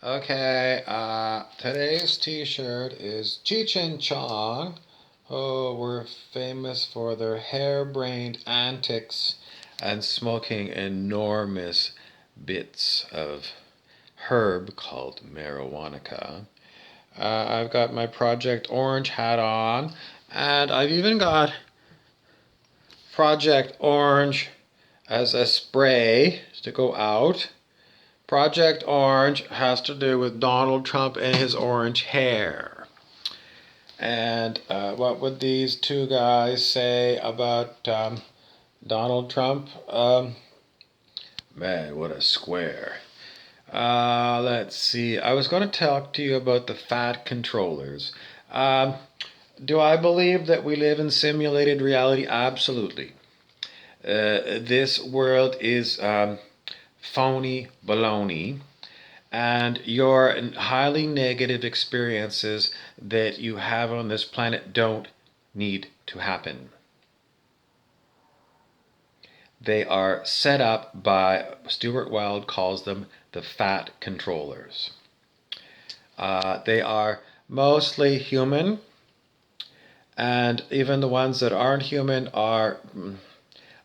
Okay, today's t-shirt is Cheech and Chong, who were famous for their harebrained antics and smoking enormous bits of herb called marijuana. I've got my Project Orange hat on, and I've even got Project Orange as a spray to go out. Project Orange has to do with Donald Trump and his orange hair. And what would these two guys say about Donald Trump? Man, what a square. Let's see. I was going to talk to you about the fat controllers. Um, do I believe that we live in simulated reality? Absolutely. This world is phony baloney, and your highly negative experiences that you have on this planet don't need to happen. They are set up by, Stuart Wilde calls them the fat controllers. They are mostly human, and even the ones that aren't human are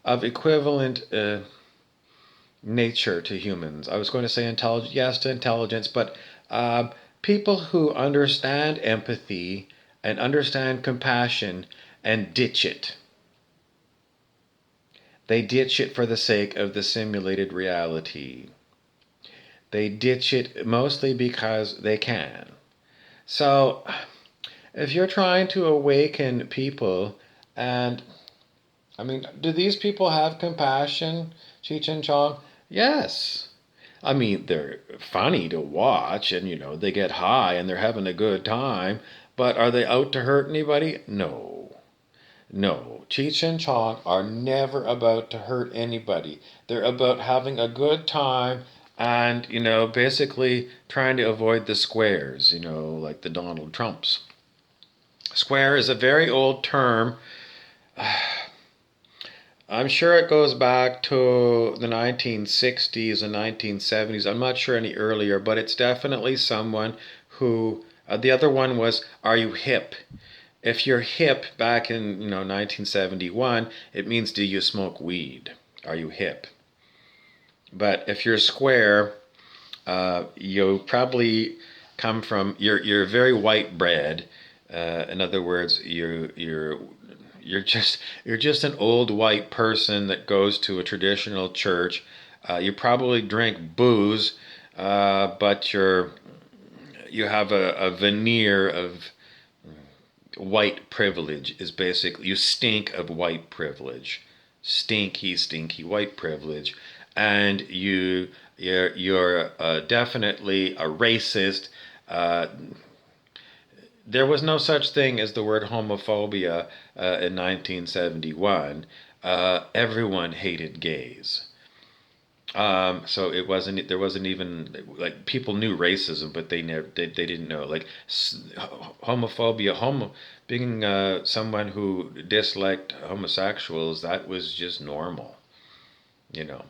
of equivalent nature to humans. I was going to say intelligence, yes, to intelligence, but people who understand empathy and understand compassion and ditch it. They ditch it for the sake of the simulated reality. They ditch it mostly because they can. So, if you're trying to awaken people, and I mean, do these people have compassion, Cheech and Chong? Yes. I mean, they're funny to watch and, they get high and they're having a good time, but are they out to hurt anybody? No. No. Cheech and Chong are never about to hurt anybody. They're about having a good time and, basically trying to avoid the squares, like the Donald Trumps. Square is a very old term. I'm sure it goes back to the 1960s and 1970s. I'm not sure any earlier, but it's definitely someone who. The other one was, are you hip? If you're hip back in 1971, it means do you smoke weed? Are you hip? But if you're square, you probably come from you're very white bread. In other words, you're just an old white person that goes to a traditional church. You probably drink booze, but you have a veneer of white privilege. Is basically you stink of white privilege, stinky white privilege, and you're definitely a racist. Uh, there was no such thing as the word homophobia in 1971. Everyone hated gays. So it wasn't. There wasn't even like people knew racism, but they never. They didn't know like homophobia. Being someone who disliked homosexuals. That was just normal. You know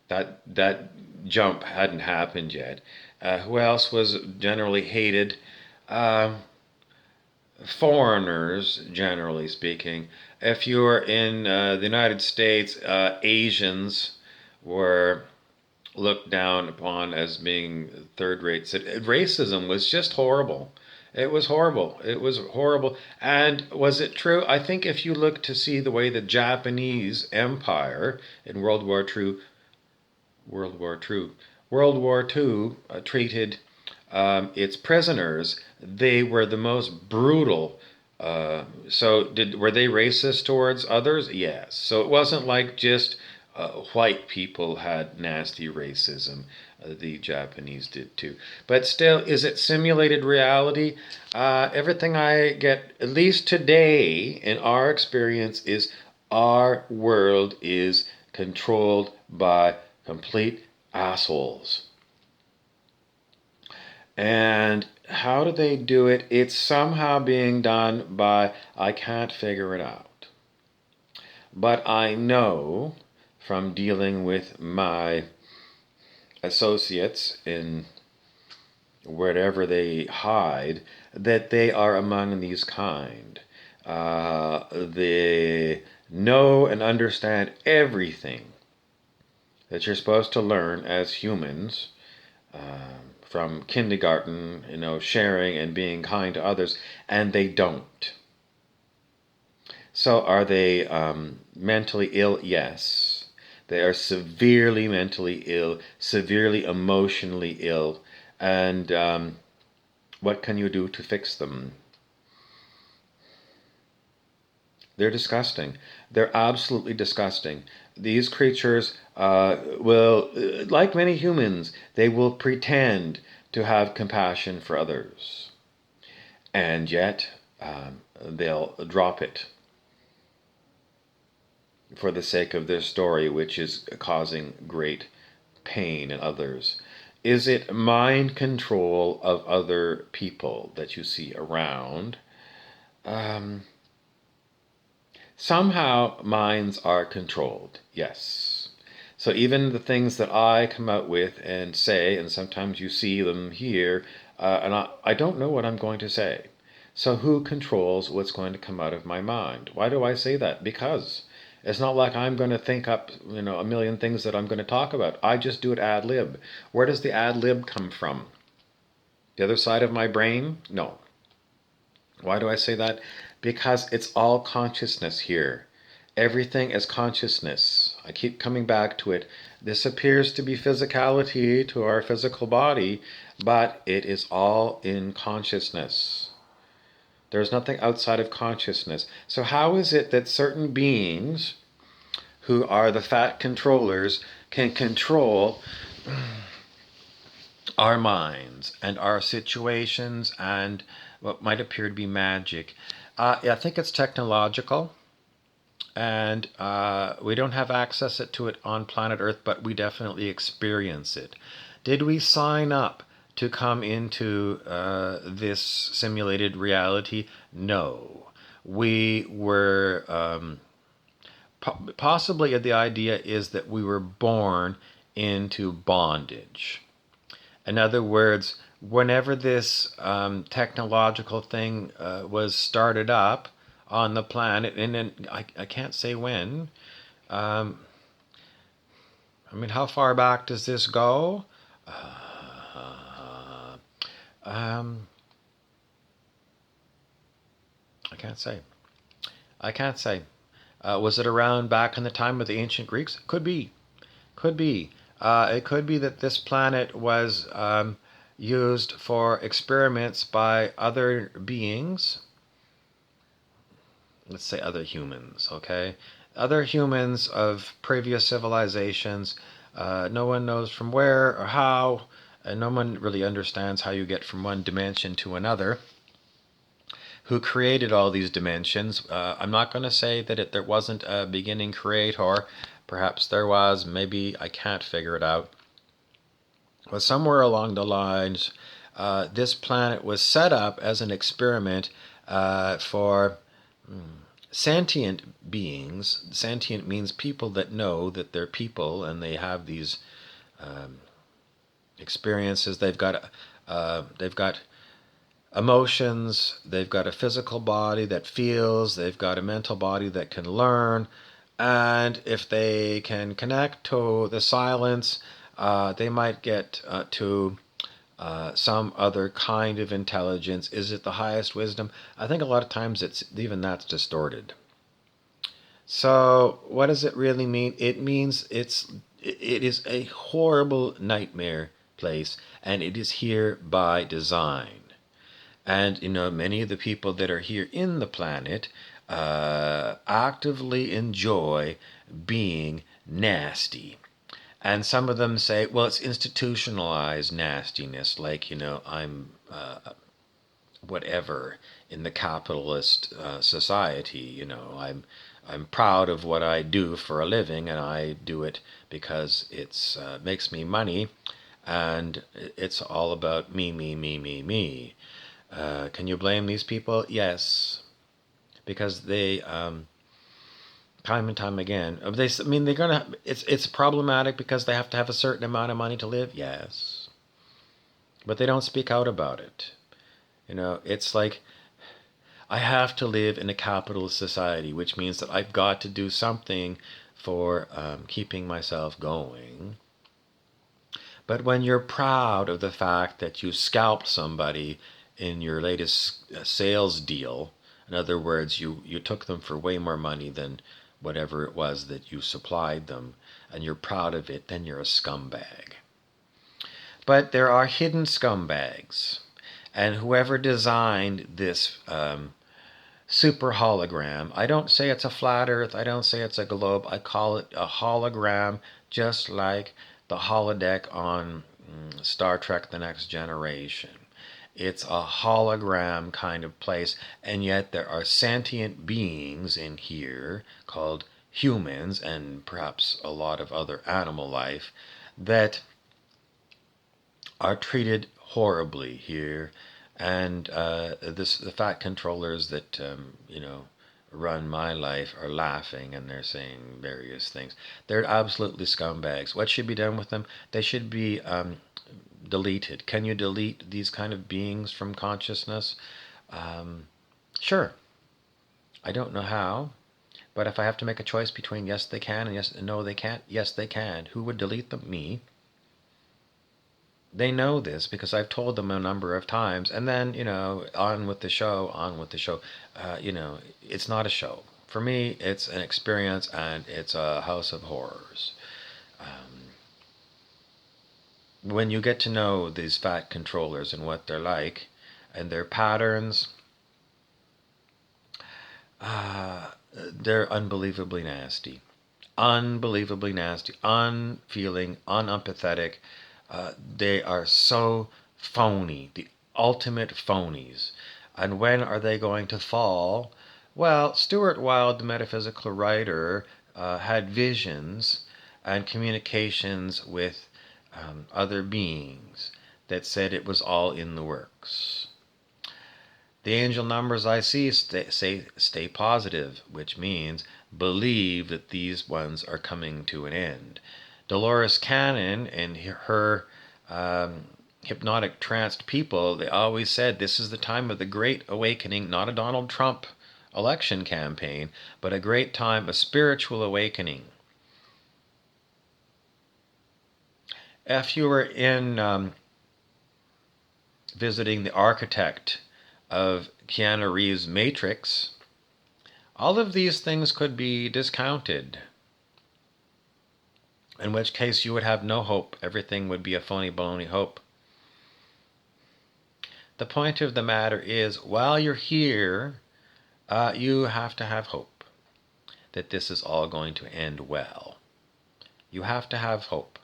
that jump hadn't happened yet. Who else was generally hated? Um, Foreigners, generally speaking. If you were in the United States, Asians were looked down upon as being third rate. Racism was just horrible. It was horrible. It was horrible. And was it true? I think if you look to see the way the Japanese Empire in World War II, World War II treated its prisoners, they were the most brutal. Were they racist towards others? Yes. So it wasn't like just white people had nasty racism. The Japanese did too. But still, is it simulated reality? Everything I get, at least today, in our experience, is our world is controlled by complete assholes. And how do they do it? It's somehow being done by, I can't figure it out. But I know from dealing with my associates in wherever they hide, that they are among these kind. They know and understand everything that you're supposed to learn as humans, from kindergarten, sharing and being kind to others, and they don't. So are they mentally ill? Yes. They are severely mentally ill, severely emotionally ill, and what can you do to fix them? They're disgusting. They're absolutely disgusting. These creatures will, like many humans, they will pretend to have compassion for others. And yet, they'll drop it for the sake of their story, which is causing great pain in others. Is it mind control of other people that you see around? Um, Somehow minds are controlled, yes. So even the things that I come out with and say, and sometimes you see them here, and I don't know what I'm going to say. So who controls what's going to come out of my mind? Why do I say that? Because it's not like I'm going to think up, a million things that I'm going to talk about. I just do it ad lib. Where does the ad lib come from? The other side of my brain? No. Why do I say that? Because it's all consciousness here. Everything is consciousness. I keep coming back to it. This appears to be physicality to our physical body, but it is all in consciousness. There's nothing outside of consciousness. So how is it that certain beings who are the fat controllers can control our minds and our situations and what might appear to be magic? I think it's technological, and we don't have access to it on planet Earth, but we definitely experience it. Did we sign up to come into this simulated reality? No. We were possibly the idea is that we were born into bondage. In other words, whenever this technological thing was started up on the planet, and then I can't say when. How far back does this go? Um, I can't say. I can't say. Was it around back in the time of the ancient Greeks? Could be. Could be. It could be that this planet was used for experiments by other beings. Let's say other humans, okay? Other humans of previous civilizations. No one knows from where or how, and no one really understands how you get from one dimension to another. Who created all these dimensions? I'm not going to say that there wasn't a beginning creator. Perhaps there was. Maybe I can't figure it out. But somewhere along the lines, this planet was set up as an experiment for sentient beings. Sentient means people that know that they're people and they have these experiences. They've got emotions. They've got a physical body that feels. They've got a mental body that can learn. And if they can connect to the silence, they might get to some other kind of intelligence. Is it the highest wisdom? I think a lot of times that's distorted. So what does it really mean? It means it is a horrible nightmare place, and it is here by design. And many of the people that are here in the planet actively enjoy being nasty. And some of them say, well, it's institutionalized nastiness, like, I'm whatever in the capitalist society. I'm proud of what I do for a living, and I do it because it's makes me money, and it's all about me, me, me, me, me. Can you blame these people? Yes, because they time and time again. They're gonna. It's problematic because they have to have a certain amount of money to live. Yes, but they don't speak out about it. It's like I have to live in a capitalist society, which means that I've got to do something for keeping myself going. But when you're proud of the fact that you scalped somebody in your latest sales deal, in other words, you took them for way more money than whatever it was that you supplied them, and you're proud of it, then you're a scumbag. But there are hidden scumbags. And whoever designed this super hologram, I don't say it's a flat earth, I don't say it's a globe, I call it a hologram, just like the holodeck on Star Trek The Next Generation. It's a hologram kind of place, and yet there are sentient beings in here called humans and perhaps a lot of other animal life that are treated horribly here, and the fat controllers that run my life are laughing and they're saying various things. They're absolutely scumbags. What should be done with them? They should be deleted. Can you delete these kind of beings from consciousness? Sure. I don't know how, but if I have to make a choice between yes they can and yes no they can't, yes they can. Who would delete them? Me. They know this because I've told them a number of times. And then, on with the show, on with the show. It's not a show. For me, it's an experience and it's a house of horrors. When you get to know these fat controllers and what they're like and their patterns, they're unbelievably nasty. Unbelievably nasty, unfeeling, unempathetic. They are so phony, the ultimate phonies. And when are they going to fall? Well, Stuart Wilde, the metaphysical writer, had visions and communications with other beings that said it was all in the works. The angel numbers I see say stay positive, which means believe that these ones are coming to an end. Dolores Cannon and her hypnotic tranced people, they always said this is the time of the great awakening, not a Donald Trump election campaign, but a great time, a spiritual awakening. If you were in visiting the architect of Keanu Reeves' Matrix, all of these things could be discounted. In which case you would have no hope. Everything would be a phony baloney hope. The point of the matter is, while you're here, you have to have hope that this is all going to end well. You have to have hope,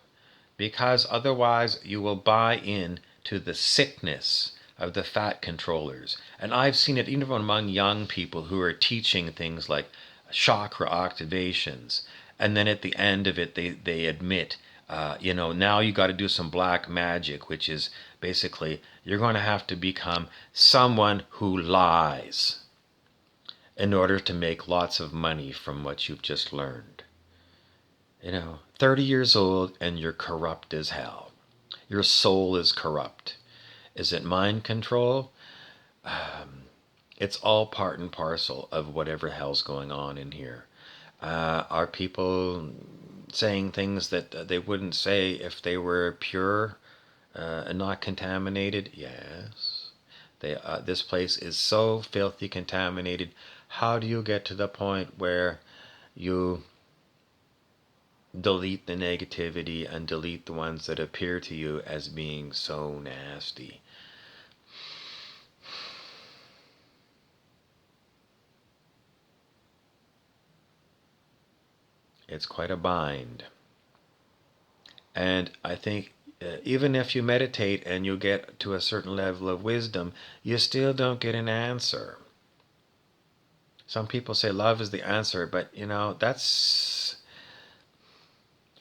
because otherwise you will buy in to the sickness of the fat controllers. And I've seen it even among young people who are teaching things like chakra activations. And then at the end of it, they admit, now you got to do some black magic, which is basically you're going to have to become someone who lies in order to make lots of money from what you've just learned. 30 years old and you're corrupt as hell. Your soul is corrupt. Is it mind control? It's all part and parcel of whatever hell's going on in here. Are people saying things that they wouldn't say if they were pure and not contaminated? Yes. This place is so filthy contaminated. How do you get to the point where you delete the negativity and delete the ones that appear to you as being so nasty? It's quite a bind. And I think even if you meditate and you get to a certain level of wisdom, you still don't get an answer. Some people say love is the answer, but that's,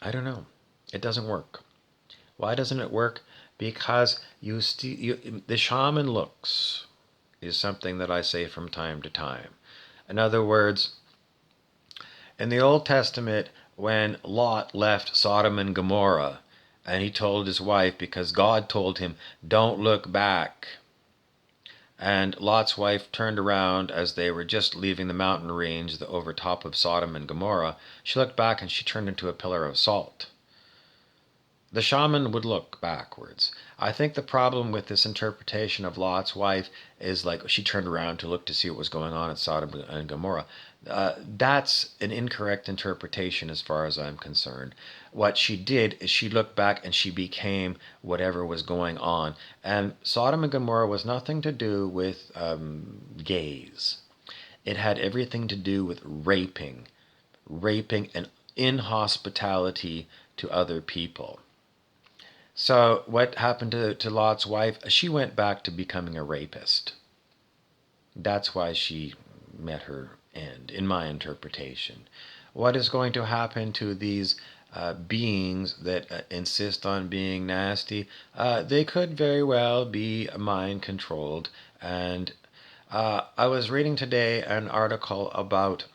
I don't know. It doesn't work. Why doesn't it work? Because the shaman looks is something that I say from time to time. In other words, in the Old Testament, when Lot left Sodom and Gomorrah And he told his wife, because God told him, don't look back. And Lot's wife turned around as they were just leaving the mountain range over top of Sodom and Gomorrah. She looked back and she turned into a pillar of salt. The shaman would look backwards. I think the problem with this interpretation of Lot's wife is like she turned around to look to see what was going on at Sodom and Gomorrah. That's an incorrect interpretation as far as I'm concerned. What she did is she looked back and she became whatever was going on. And Sodom and Gomorrah was nothing to do with gays. It had everything to do with raping and inhospitality to other people. So, what happened to Lot's wife? She went back to becoming a rapist. That's why she met her end, in my interpretation. What is going to happen to these beings that insist on being nasty? They could very well be mind controlled. And I was reading today an article about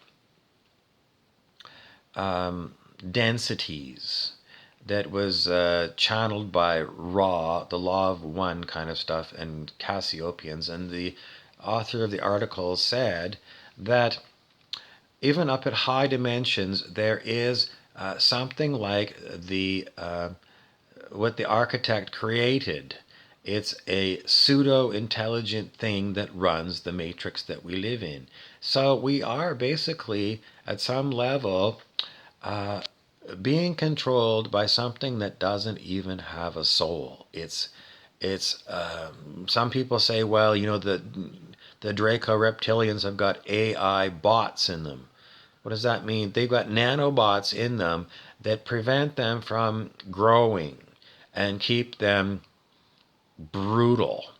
densities that was channeled by Ra, the law of one kind of stuff, and Cassiopeans. And the author of the article said that even up at high dimensions, there is something like the what the architect created. It's a pseudo-intelligent thing that runs the matrix that we live in. So we are basically, at some level, being controlled by something that doesn't even have a soul. It's some people say, well, the Draco reptilians have got AI bots in them. What does that mean? They've got nanobots in them that prevent them from growing and keep them brutal.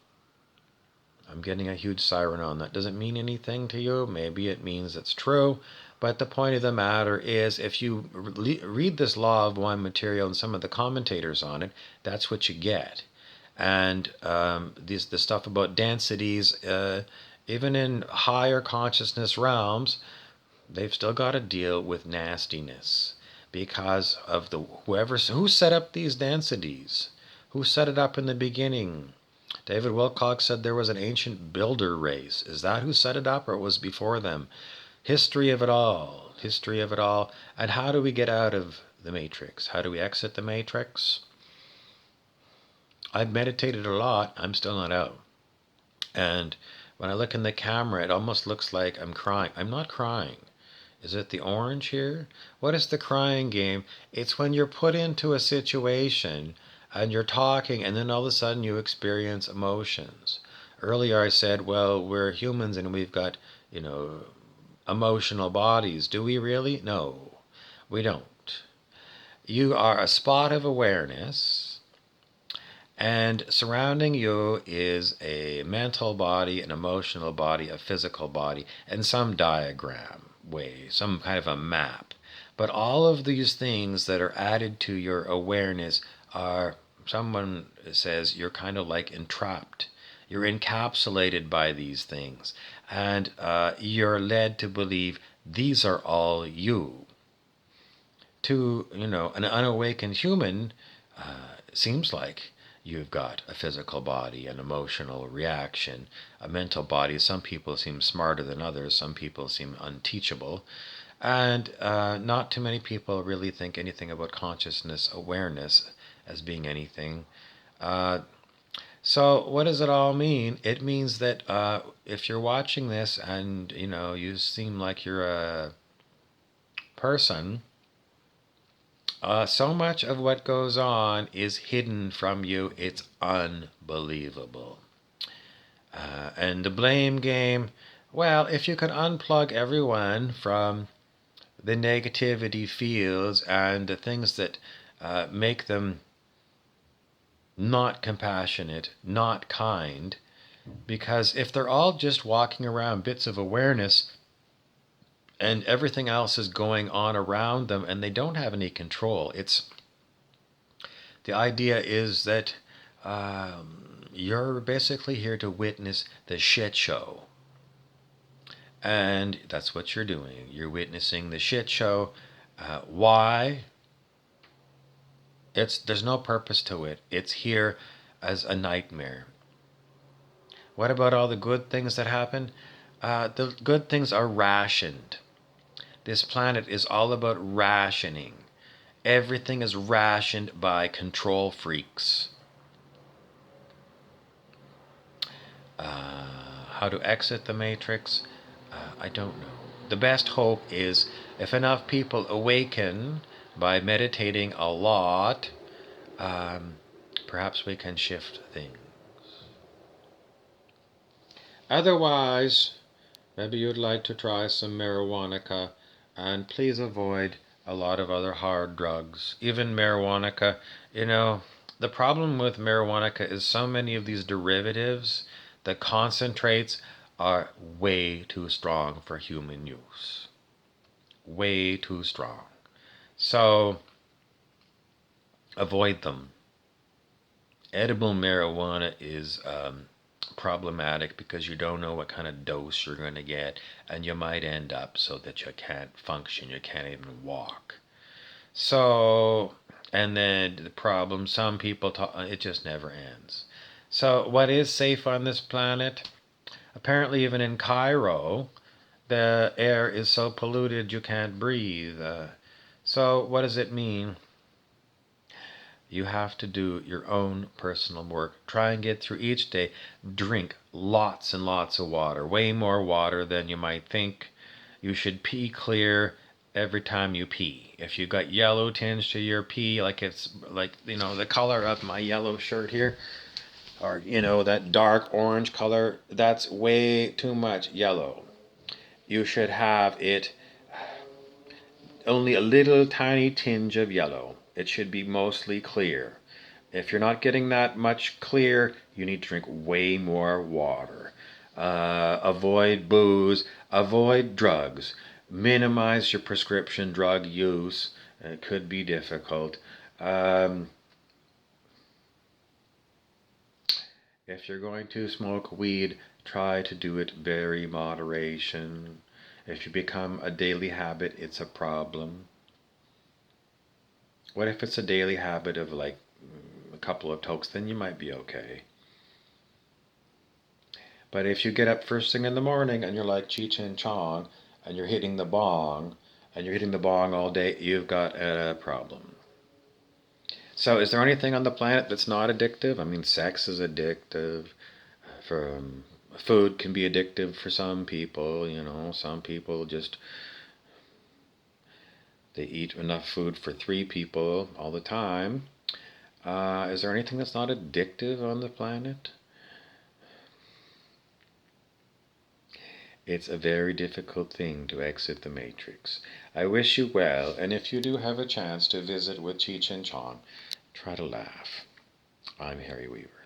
I'm getting a huge siren on that. Does it mean anything to you? Maybe it means it's true. But the point of the matter is, if you read this law of one material and some of the commentators on it, that's what you get. And the stuff about densities, even in higher consciousness realms, they've still got to deal with nastiness because of who set up these densities, who set it up in the beginning. David Wilcock said there was an ancient builder race. Is that who set it up, or it was before them? History of it all. History of it all. And how do we get out of the matrix? How do we exit the matrix? I've meditated a lot. I'm still not out. And when I look in the camera, it almost looks like I'm crying. I'm not crying. Is it the orange here? What is the crying game? It's when you're put into a situation and you're talking and then all of a sudden you experience emotions. Earlier I said, well, we're humans and we've got, emotional bodies. Do we really? No, we don't. You are a spot of awareness, and surrounding you is a mental body, an emotional body, a physical body, and some diagram way, some kind of a map. But all of these things that are added to your awareness are, someone says, you're kind of like entrapped. You're encapsulated by these things. And you're led to believe these are all you. To, an unawakened human, seems like you've got a physical body, an emotional reaction, a mental body. Some people seem smarter than others. Some people seem unteachable. And not too many people really think anything about consciousness awareness as being anything. So what does it all mean? It means that if you're watching this and, you seem like you're a person, so much of what goes on is hidden from you. It's unbelievable. And the blame game, well, if you can unplug everyone from the negativity fields and the things that make them not compassionate, not kind, because if they're all just walking around bits of awareness and everything else is going on around them and they don't have any control, the idea is that you're basically here to witness the shit show. And that's what you're doing. You're witnessing the shit show. Why? There's no purpose to it. It's here as a nightmare. What about all the good things that happen? The good things are rationed. This planet is all about rationing. Everything is rationed by control freaks. How to exit the matrix? I don't know. The best hope is if enough people awaken by meditating a lot, perhaps we can shift things. Otherwise, maybe you'd like to try some marijuana, and please avoid a lot of other hard drugs. Even marijuana, the problem with marijuana is so many of these derivatives, the concentrates are way too strong for human use. Way too strong. So avoid them. Edible marijuana is problematic because you don't know what kind of dose you're going to get, and you might end up so that you can't function, you can't even walk. So, and then the problem, some people talk, it just never ends. So, what is safe on this planet? Apparently, even in Cairo, the air is so polluted you can't breathe. So, what does it mean? You have to do your own personal work. Try and get through each day. Drink lots and lots of water, way more water than you might think. You should pee clear every time you pee. If you got yellow tinge to your pee, like it's like, the color of my yellow shirt here, or, that dark orange color, that's way too much yellow. You should have it only a little tiny tinge of yellow. It should be mostly clear. If you're not getting that much clear, you need to drink way more water. Avoid booze, avoid drugs, minimize your prescription drug use. It could be difficult. If you're going to smoke weed, try to do it very moderation. If you become a daily habit, it's a problem. What if it's a daily habit of like a couple of tokes? Then you might be okay. But if you get up first thing in the morning and you're like Cheech and Chong and you're hitting the bong all day, you've got a problem. So is there anything on the planet that's not addictive? I mean, sex is addictive. Food can be addictive for some people. Some people just they eat enough food for 3 people all the time. Is there anything that's not addictive on the planet? It's a very difficult thing to exit the matrix. I wish you well, and if you do have a chance to visit with Cheech and Chong, try to laugh. I'm Harry Weaver.